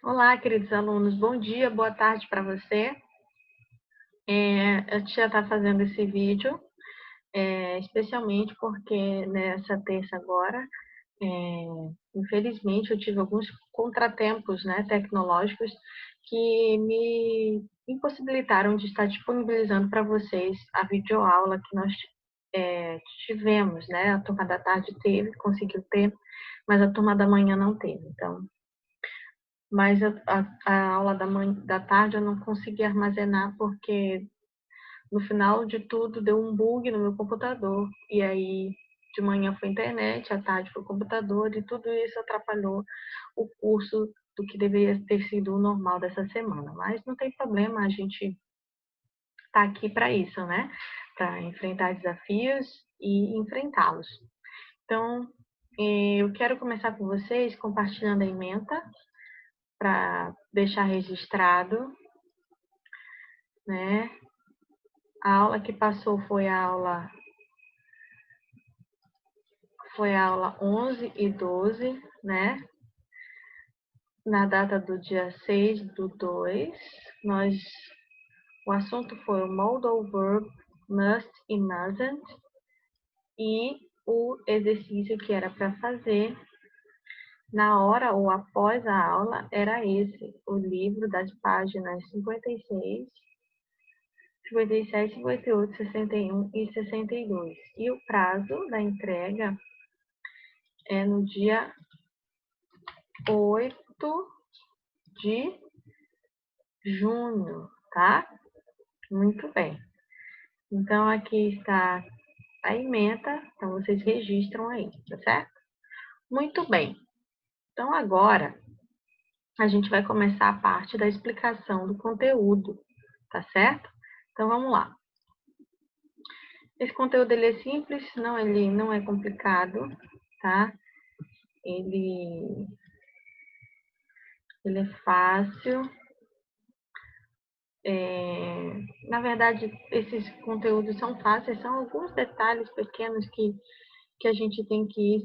Olá, queridos alunos. Bom dia, boa tarde para você. A tia está fazendo esse vídeo, especialmente porque nessa terça agora, infelizmente, eu tive alguns contratempos, né, tecnológicos que me impossibilitaram de estar disponibilizando para vocês a videoaula que nós tivemos, né? A turma da tarde conseguiu ter, mas a turma da manhã não teve. Então, mas a aula da tarde eu não consegui armazenar porque no final de tudo deu um bug no meu computador. E aí de manhã foi internet, à tarde foi computador e tudo isso atrapalhou o curso do que deveria ter sido o normal dessa semana. Mas não tem problema, a gente está aqui para isso, né? Para enfrentar desafios e enfrentá-los. Então, eu quero começar com vocês compartilhando a ementa para deixar registrado, né? A aula que passou foi a aula 11 e 12, né? Na data do dia 6/2, o assunto foi o modal verb must e mustn't, e o exercício que era para fazer na hora ou após a aula era esse, o livro das páginas 56, 57, 58, 61 e 62. E o prazo da entrega é no dia 8 de junho, tá? Muito bem. Então, aqui está a ementa, então vocês registram aí, tá certo? Muito bem. Então, agora, a gente vai começar a parte da explicação do conteúdo, tá certo? Então, vamos lá. Esse conteúdo, ele é simples, ele não é complicado, tá? Ele é fácil. Na verdade, esses conteúdos são fáceis, são alguns detalhes pequenos que a gente tem que ir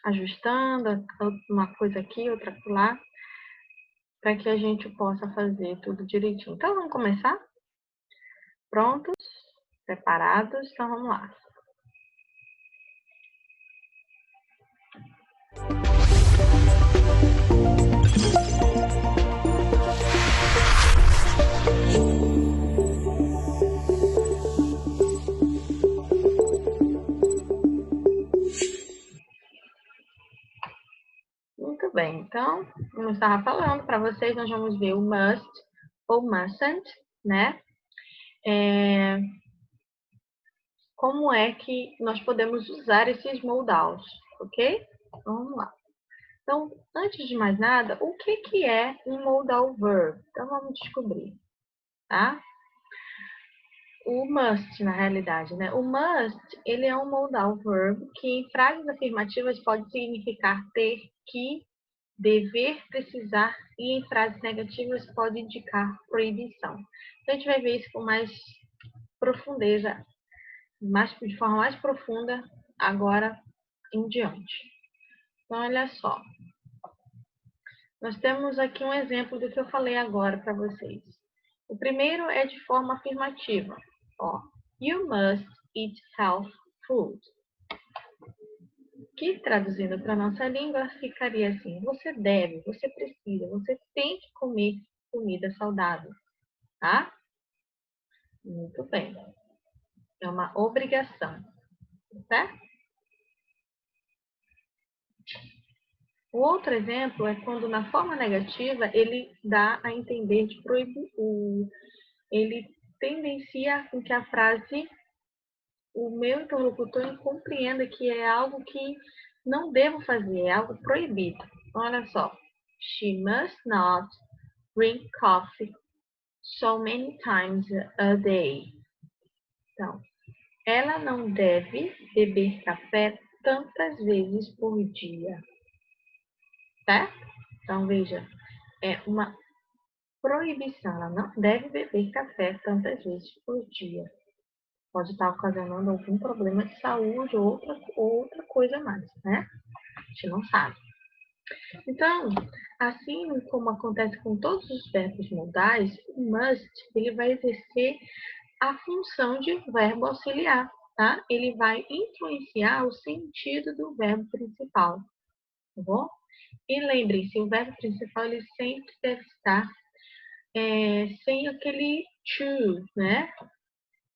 ajustando, uma coisa aqui, outra lá, para que a gente possa fazer tudo direitinho. Então, vamos começar? Prontos? Preparados? Então, vamos lá. Muito bem, então, como eu estava falando, para vocês nós vamos ver o must ou mustn't, né? Como é que nós podemos usar esses modals, ok? Então, vamos lá. Então, antes de mais nada, o que é um modal verb? Então, vamos descobrir, tá? O must, na realidade, né? O must, ele é um modal verb que em frases afirmativas pode significar ter, que, dever, precisar, e em frases negativas pode indicar proibição. Então, a gente vai ver isso com mais profundeza, de forma mais profunda, agora em diante. Então, olha só. Nós temos aqui um exemplo do que eu falei agora para vocês. O primeiro é de forma afirmativa. Ó, you must eat health food. Que, traduzindo para a nossa língua, ficaria assim: você deve, você precisa, você tem que comer comida saudável, tá? Muito bem. É uma obrigação, certo? O outro exemplo é quando, na forma negativa, ele dá a entender de proibir, ele tendencia com que a frase, o meu interlocutor compreenda que é algo que não devo fazer, é algo proibido. Olha só. She must not drink coffee so many times a day. Então, ela não deve beber café tantas vezes por dia. Certo? Então, veja, é uma proibição. Ela não deve beber café tantas vezes por dia. Pode estar ocasionando algum problema de saúde ou outra coisa mais, né? A gente não sabe. Então, assim como acontece com todos os verbos modais, o must ele vai exercer a função de verbo auxiliar, tá? Ele vai influenciar o sentido do verbo principal, tá bom? E lembrem-se, o verbo principal ele sempre deve estar sem aquele to, né?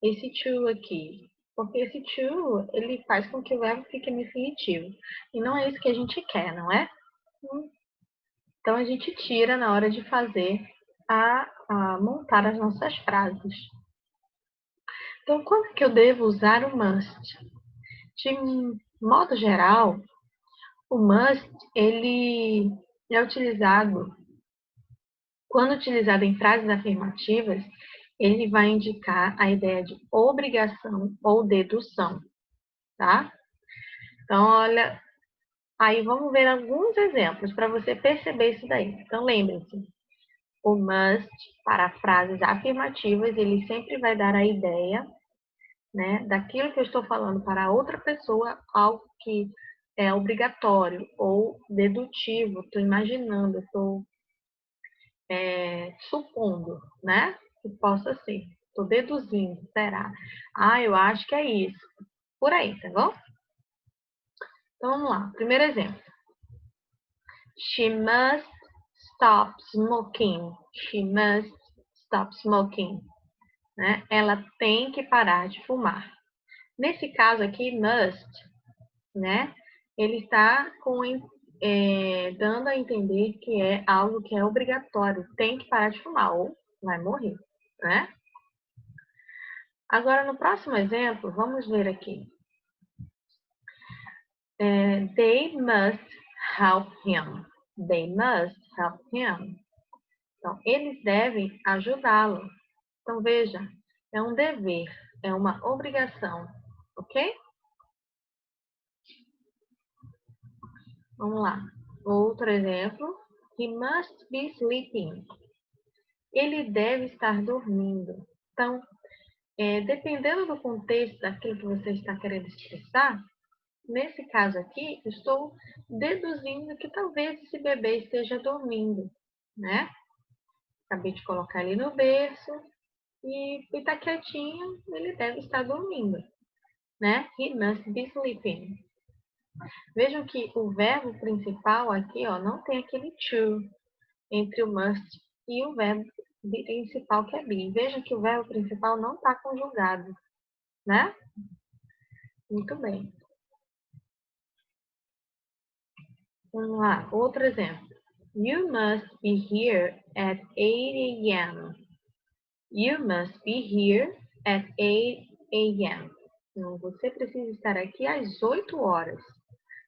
Esse to aqui. Porque esse to, ele faz com que o verbo fique no infinitivo. E não é isso que a gente quer, não é? Então, a gente tira na hora de fazer a montar as nossas frases. Então, quando que eu devo usar o must? De modo geral, o must, ele é utilizado, quando utilizado em frases afirmativas, ele vai indicar a ideia de obrigação ou dedução, tá? Então, olha, aí vamos ver alguns exemplos para você perceber isso daí. Então, lembre-se, o must para frases afirmativas, ele sempre vai dar a ideia, né, daquilo que eu estou falando para outra pessoa, algo que é obrigatório ou dedutivo. Estou imaginando, estou supondo, né, que possa ser. Estou deduzindo, será? Ah, eu acho que é isso. Por aí, tá bom? Então, vamos lá. Primeiro exemplo. She must stop smoking. She must stop smoking. Né? Ela tem que parar de fumar. Nesse caso aqui, must, né? Ele está dando a entender que é algo que é obrigatório, tem que parar de fumar ou vai morrer, né? Agora, no próximo exemplo, vamos ver aqui. They must help him. They must help him. Então, eles devem ajudá-lo. Então, veja, é um dever, é uma obrigação, ok? Vamos lá. Outro exemplo. He must be sleeping. Ele deve estar dormindo. Então, dependendo do contexto daquilo que você está querendo expressar, nesse caso aqui, estou deduzindo que talvez esse bebê esteja dormindo, né? Acabei de colocar ele no berço e está quietinho, ele deve estar dormindo, né? He must be sleeping. Vejam que o verbo principal aqui, ó, não tem aquele to entre o must e o verbo principal que é be. Vejam que o verbo principal não está conjugado, né? Muito bem. Vamos lá, outro exemplo. You must be here at 8 a.m. You must be here at 8 a.m. Então, você precisa estar aqui às 8 horas.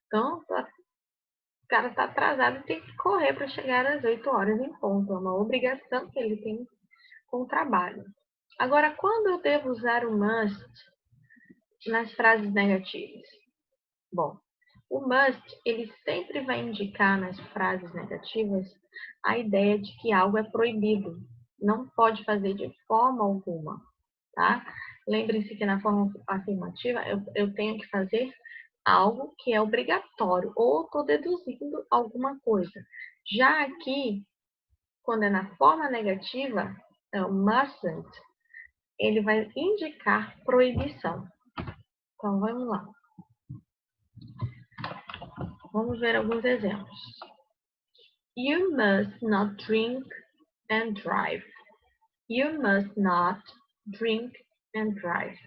Então, o cara está atrasado e tem que correr para chegar às 8 horas em ponto. É uma obrigação que ele tem com o trabalho. Agora, quando eu devo usar o must nas frases negativas? Bom, o must, ele sempre vai indicar nas frases negativas a ideia de que algo é proibido. Não pode fazer de forma alguma, tá? Lembre-se que na forma afirmativa eu tenho que fazer algo que é obrigatório ou estou deduzindo alguma coisa. Já aqui, quando é na forma negativa, é o mustn't, ele vai indicar proibição. Então, vamos lá. Vamos ver alguns exemplos. You must not drink and drive. You must not drink and drive.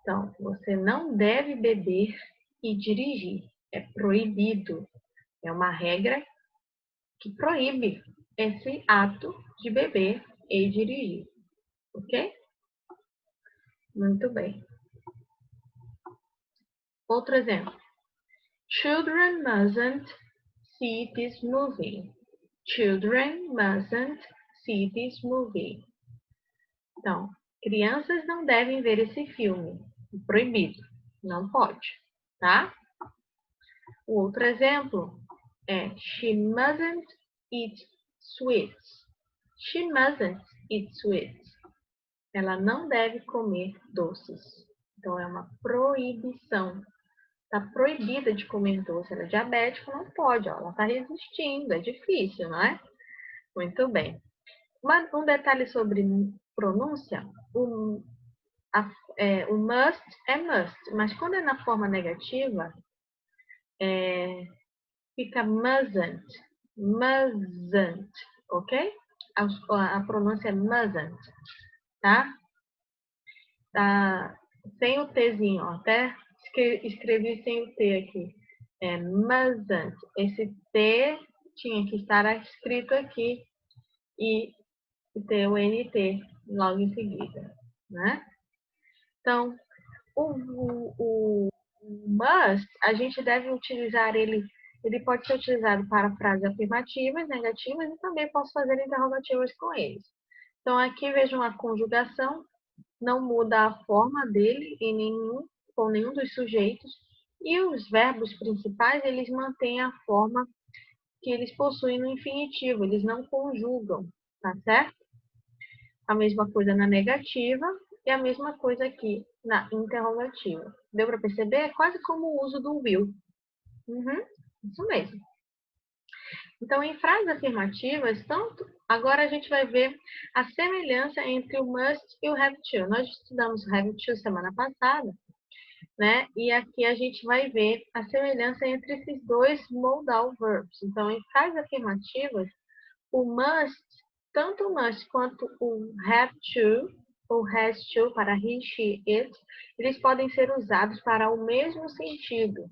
Então, você não deve beber e dirigir. É proibido. É uma regra que proíbe esse ato de beber e dirigir. Ok? Muito bem. Outro exemplo. Children mustn't see this movie. Children mustn't see this movie. Então, crianças não devem ver esse filme. Proibido. Não pode, tá? O outro exemplo é She mustn't eat sweets. She mustn't eat sweets. Ela não deve comer doces. Então, é uma proibição. Está proibida de comer doce. Ela é diabética, não pode, ó, ela está resistindo, é difícil, não é? Muito bem. Um detalhe sobre pronúncia, o must é must, mas quando é na forma negativa, fica mustn't, mustn't, ok? A pronúncia é mustn't, tá? Tá sem o Tzinho, ó, até escrevi sem o T aqui. É mustn't. Esse T tinha que estar escrito aqui e ter o NT logo em seguida, né? Então, o must, a gente deve utilizar ele pode ser utilizado para frases afirmativas, negativas e também posso fazer interrogativas com eles. Então, aqui vejam a conjugação, não muda a forma dele com nenhum dos sujeitos e os verbos principais, eles mantêm a forma que eles possuem no infinitivo, eles não conjugam, tá certo? A mesma coisa na negativa e a mesma coisa aqui na interrogativa. Deu para perceber? É quase como o uso do will. Isso mesmo. Então, em frases afirmativas, agora a gente vai ver a semelhança entre o must e o have to. Nós estudamos o have to semana passada, né? E aqui a gente vai ver a semelhança entre esses dois modal verbs. Então, em frases afirmativas, o must, tanto o must quanto o have to, ou has to, para he, she, it, eles podem ser usados para o mesmo sentido,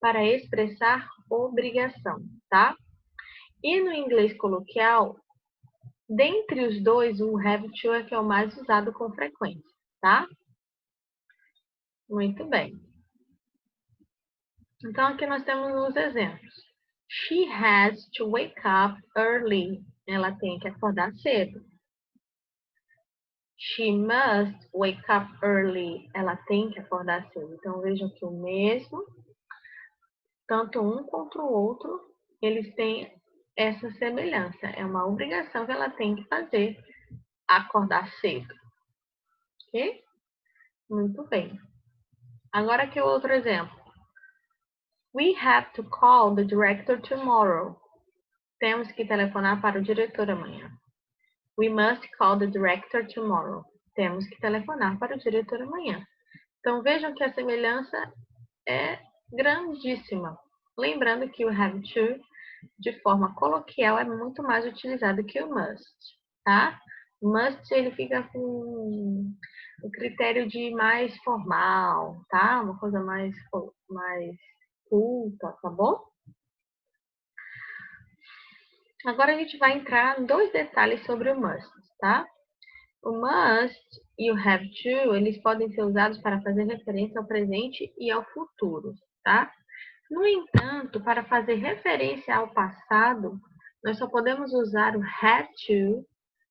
para expressar obrigação, tá? E no inglês coloquial, dentre os dois, o have to é que é o mais usado com frequência, tá? Muito bem. Então, aqui nós temos os exemplos. She has to wake up early. Ela tem que acordar cedo. She must wake up early. Ela tem que acordar cedo. Então, vejam que o mesmo, tanto um quanto o outro, eles têm essa semelhança. É uma obrigação que ela tem que fazer, acordar cedo. Ok? Muito bem. Agora aqui o outro exemplo. We have to call the director tomorrow. Temos que telefonar para o diretor amanhã. We must call the director tomorrow. Temos que telefonar para o diretor amanhã. Então, vejam que a semelhança é grandíssima. Lembrando que o have to, de forma coloquial, é muito mais utilizado que o must, tá? Must, ele fica com o critério de mais formal, tá? Uma coisa mais culta, tá bom? Agora a gente vai entrar em dois detalhes sobre o must, tá? O must e o have to, eles podem ser usados para fazer referência ao presente e ao futuro, tá? No entanto, para fazer referência ao passado, nós só podemos usar o have to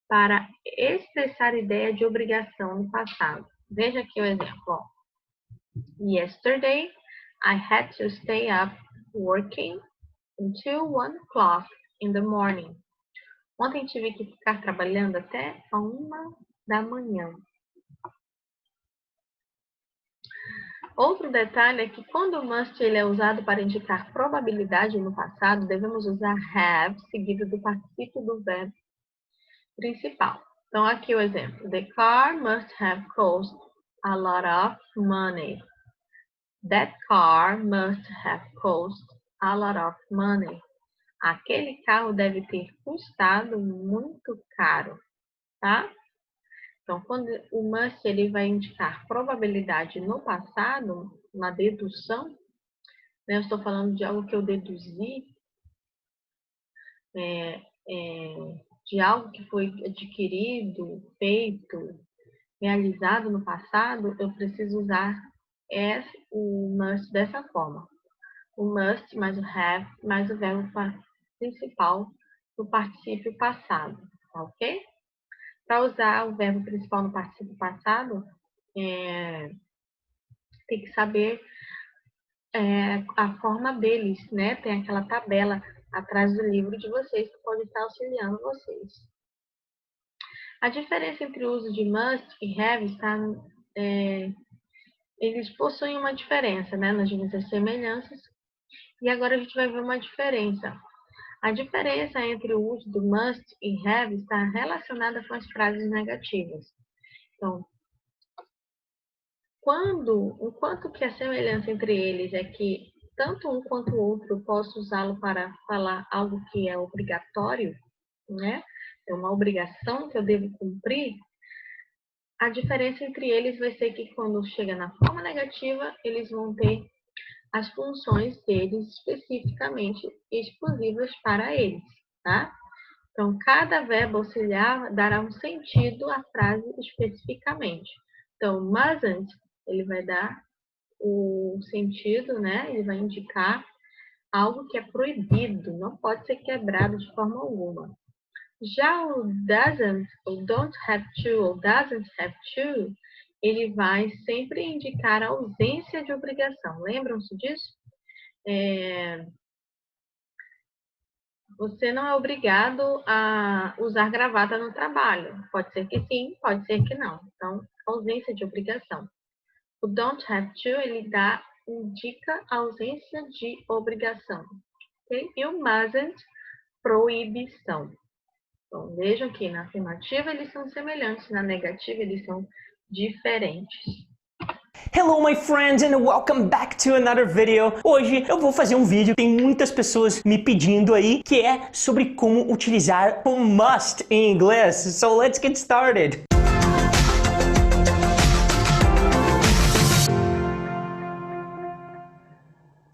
para expressar a ideia de obrigação no passado. Veja aqui o exemplo. Ó. Yesterday, I had to stay up working until 1 o'clock in the morning. Ontem tive que ficar trabalhando até a 1 da manhã. Outro detalhe é que quando o must ele é usado para indicar probabilidade no passado, devemos usar have seguido do particípio do verbo principal. Então, aqui o exemplo. The car must have cost a lot of money. That car must have cost a lot of money. Aquele carro deve ter custado muito caro, tá? Então, quando o must ele vai indicar probabilidade no passado, na dedução, né? Eu estou falando de algo que eu deduzi, de algo que foi adquirido, feito, realizado no passado, eu preciso usar o must dessa forma. O must mais o have mais o verbo principal do particípio passado, tá ok? Para usar o verbo principal no particípio passado, tem que saber a forma deles, né? Tem aquela tabela atrás do livro de vocês que pode estar auxiliando vocês. A diferença entre o uso de must e have está eles possuem uma diferença, né? Nós vimos as semelhanças e agora a gente vai ver uma diferença. A diferença entre o uso do must e have está relacionada com as frases negativas. Então, enquanto que a semelhança entre eles é que tanto um quanto o outro eu posso usá-lo para falar algo que é obrigatório, né? É uma obrigação que eu devo cumprir. A diferença entre eles vai ser que quando chega na forma negativa, eles vão ter as funções deles especificamente exclusivas para eles, tá? Então, cada verbo auxiliar dará um sentido à frase especificamente. Então, mustn't, ele vai dar o sentido, né? Ele vai indicar algo que é proibido, não pode ser quebrado de forma alguma. Já o doesn't, ou don't have to, ou doesn't have to, ele vai sempre indicar a ausência de obrigação. Lembram-se disso? Você não é obrigado a usar gravata no trabalho. Pode ser que sim, pode ser que não. Então, ausência de obrigação. O don't have to, ele indica a ausência de obrigação. Okay? E o mustn't, proibição. Então, vejam que na afirmativa eles são semelhantes, na negativa eles são diferentes. Hello my friends and welcome back to another video. Hoje eu vou fazer um vídeo, tem muitas pessoas me pedindo aí, que é sobre como utilizar o must em inglês. So let's get started.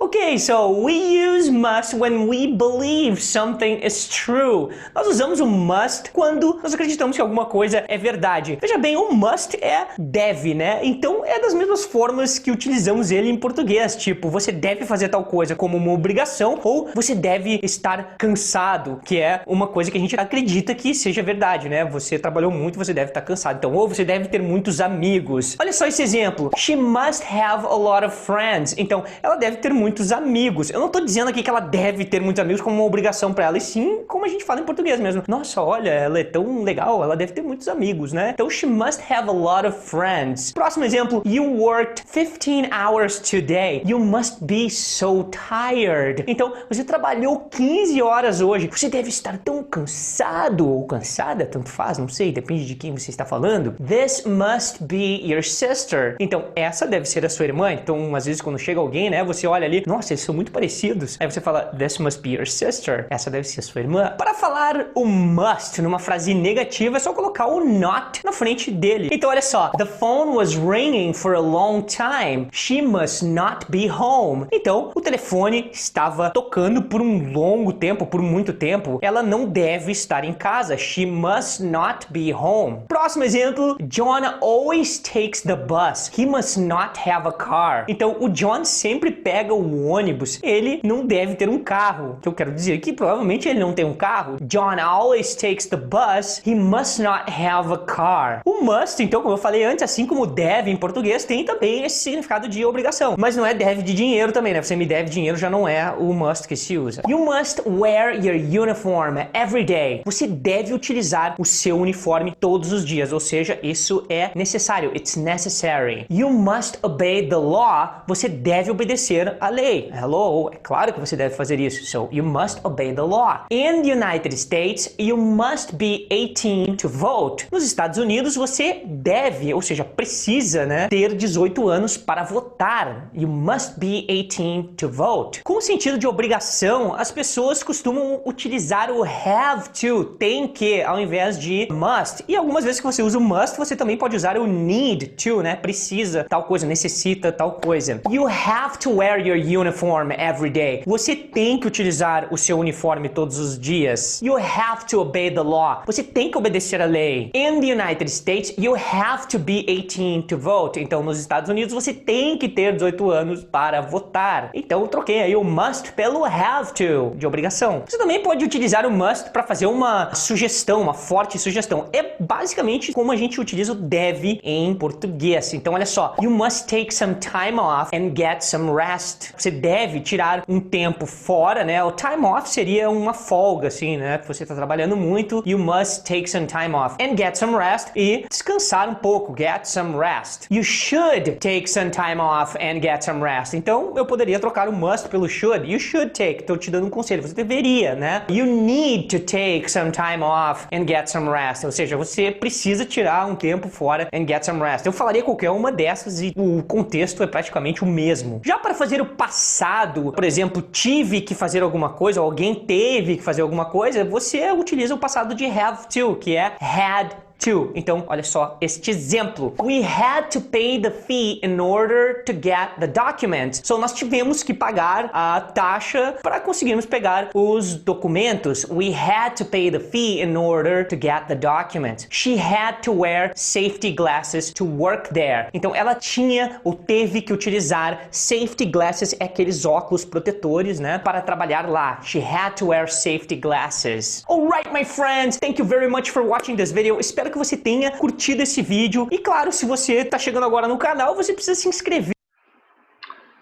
Okay, so we use must when we believe something is true. Nós usamos o must quando nós acreditamos que alguma coisa é verdade. Veja bem, o must é deve, né? Então é das mesmas formas que utilizamos ele em português. Tipo, você deve fazer tal coisa como uma obrigação, ou você deve estar cansado, que é uma coisa que a gente acredita que seja verdade, né? Você trabalhou muito, você deve estar cansado. Então, ou você deve ter muitos amigos. Olha só esse exemplo. She must have a lot of friends. Então, ela deve ter muitos amigos. Eu não tô dizendo aqui que ela deve ter muitos amigos como uma obrigação pra ela, e sim como a gente fala em português mesmo. Nossa, olha, ela é tão legal, ela deve ter muitos amigos, né? Então, she must have a lot of friends. Próximo exemplo. You worked 15 hours today. You must be so tired. Então, você trabalhou 15 horas hoje. Você deve estar tão cansado ou cansada, tanto faz, não sei, depende de quem você está falando. This must be your sister. Então, essa deve ser a sua irmã. Então, às vezes, quando chega alguém, né, você olha ali, nossa, eles são muito parecidos. Aí você fala, this must be your sister. Essa deve ser a sua irmã. Para falar o must numa frase negativa, é só colocar o not na frente dele. Então, olha só. The phone was ringing for a long time. She must not be home. Então, o telefone estava tocando por um longo tempo, por muito tempo. Ela não deve estar em casa. She must not be home. Próximo exemplo. John always takes the bus. He must not have a car. Então, o John sempre pega o ônibus, ele não deve ter um carro. Que eu quero dizer que provavelmente ele não tem um carro. John always takes the bus. He must not have a car. O must, então, como eu falei antes, assim como deve em português, tem também esse significado de obrigação. Mas não é deve de dinheiro também, né? Você me deve dinheiro já não é o must que se usa. You must wear your uniform every day. Você deve utilizar o seu uniforme todos os dias, ou seja, isso é necessário. It's necessary. You must obey the law. Você deve obedecer a lei. Hello, é claro que você deve fazer isso. So, you must obey the law. In the United States, you must be 18 to vote. Nos Estados Unidos, você deve, ou seja, precisa, né, ter 18 anos para votar. You must be 18 to vote. Com o sentido de obrigação, as pessoas costumam utilizar o have to, tem que, ao invés de must. E algumas vezes que você usa o must, você também pode usar o need to, né? Precisa tal coisa, necessita tal coisa. You have to wear your uniform every day. Você tem que utilizar o seu uniforme todos os dias. You have to obey the law. Você tem que obedecer a lei. In the United States, you have to be 18 to vote. Então, nos Estados Unidos, você tem que ter 18 anos para votar. Então, eu troquei aí o must pelo have to, de obrigação. Você também pode utilizar o must para fazer uma sugestão, uma forte sugestão. É basicamente como a gente utiliza o deve em português. Então, olha só. You must take some time off and get some rest. Você você deve tirar um tempo fora, né? O time off seria uma folga, assim, né? Você está trabalhando muito. You must take some time off and get some rest. E descansar um pouco. Get some rest. You should take some time off and get some rest. Então, eu poderia trocar o must pelo should. You should take. Estou te dando um conselho. Você deveria, né? You need to take some time off and get some rest. Ou seja, você precisa tirar um tempo fora and get some rest. Eu falaria qualquer uma dessas e o contexto é praticamente o mesmo. Já para fazer o passado, por exemplo, tive que fazer alguma coisa, alguém teve que fazer alguma coisa, você utiliza o passado de have to, que é had to. Então, olha só este exemplo. We had to pay the fee in order to get the documents. So, nós tivemos que pagar a taxa para conseguirmos pegar os documentos. We had to pay the fee in order to get the documents. She had to wear safety glasses to work there. Então, ela tinha ou teve que utilizar safety glasses, aqueles óculos protetores, né, para trabalhar lá. She had to wear safety glasses. Alright, my friends, thank you very much for watching this video. Espero que você tenha curtido esse vídeo. E claro, se você está chegando agora no canal, você precisa se inscrever.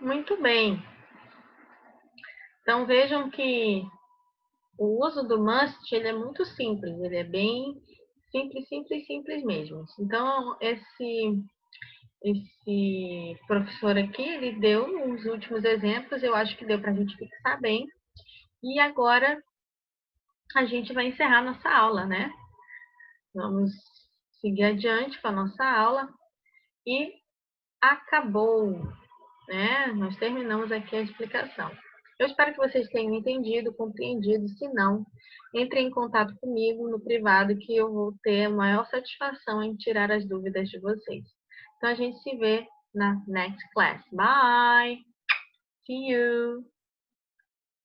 Muito bem. Então vejam que o uso do must, ele é muito simples. Ele é bem simples, simples, simples mesmo. Então esse professor aqui, ele deu uns últimos exemplos. Eu acho que deu para a gente fixar bem. E agora a gente vai encerrar nossa aula, né? Vamos seguir adiante com a nossa aula. E acabou, né? Nós terminamos aqui a explicação. Eu espero que vocês tenham entendido, compreendido. Se não, entre em contato comigo no privado que eu vou ter a maior satisfação em tirar as dúvidas de vocês. Então, a gente se vê na next class. Bye! See you!